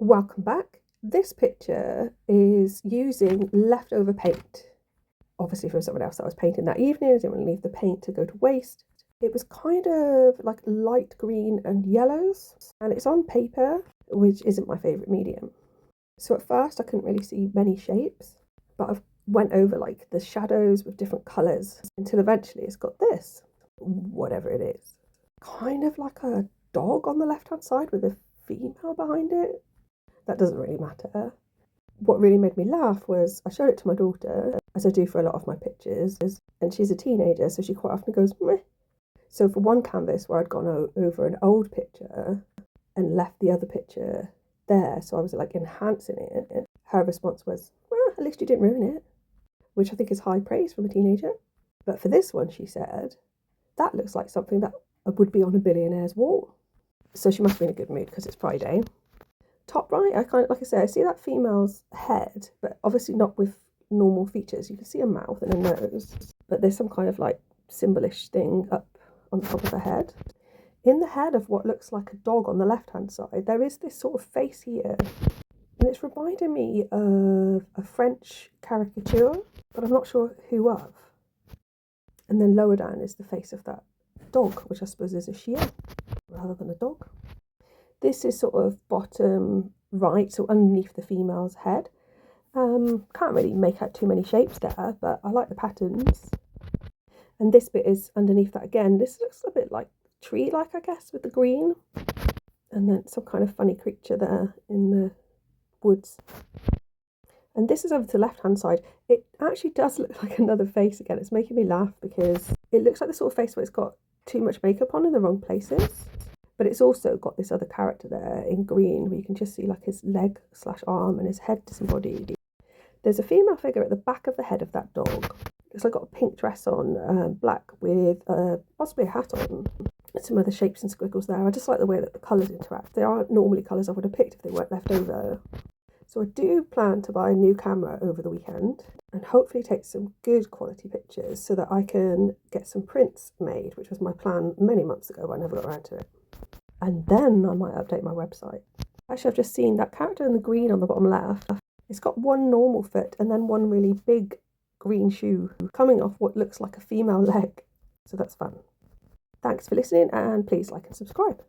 Welcome back. This picture is using leftover paint, obviously from someone else that was painting that evening. I didn't want to leave the paint to go to waste. It was kind of like light green and yellows, and it's on paper, which isn't my favourite medium. So at first I couldn't really see many shapes, but I've went over like the shadows with different colours until eventually it's got this, whatever it is. Kind of like a dog on the left hand side with a female behind it. That doesn't really matter. What really made me laugh was I showed it to my daughter, as I do for a lot of my pictures, and she's a teenager, so she quite often goes, meh. So for one canvas where I'd gone over an old picture and left the other picture there, so I was like enhancing it, her response was, well, at least you didn't ruin it, which I think is high praise from a teenager. But for this one, she said, that looks like something that would be on a billionaire's wall. So she must be in a good mood because it's Friday. Top right, I kind of, like I say, I see that female's head, but obviously not with normal features. You can see a mouth and a nose, but there's some kind of like symbolish thing up on the top of her head. In the head of what looks like a dog on the left-hand side, there is this sort of face here, and it's reminding me of a French caricature, but I'm not sure who of. And then lower down is the face of that dog, which I suppose is a chien rather than a dog. This is sort of bottom right, so underneath the female's head. Can't really make out too many shapes there, but I like the patterns. And this bit is underneath that again. This looks a bit like tree-like, I guess, with the green. And then some kind of funny creature there in the woods. And this is over to the left-hand side. It actually does look like another face again. It's making me laugh because it looks like the sort of face where it's got too much makeup on in the wrong places. But it's also got this other character there in green where you can just see like his leg / arm and his head disembodied. There's a female figure at the back of the head of that dog. It's like got a pink dress on, black with possibly a hat on. And some other shapes and squiggles there. I just like the way that the colours interact. They aren't normally colours I would have picked if they weren't left over. So I do plan to buy a new camera over the weekend and hopefully take some good quality pictures so that I can get some prints made, which was my plan many months ago, but I never got around to it. And then I might update my website. Actually, I've just seen that character in the green on the bottom left. It's got one normal foot and then one really big green shoe coming off what looks like a female leg. So that's fun. Thanks for listening, and please like and subscribe.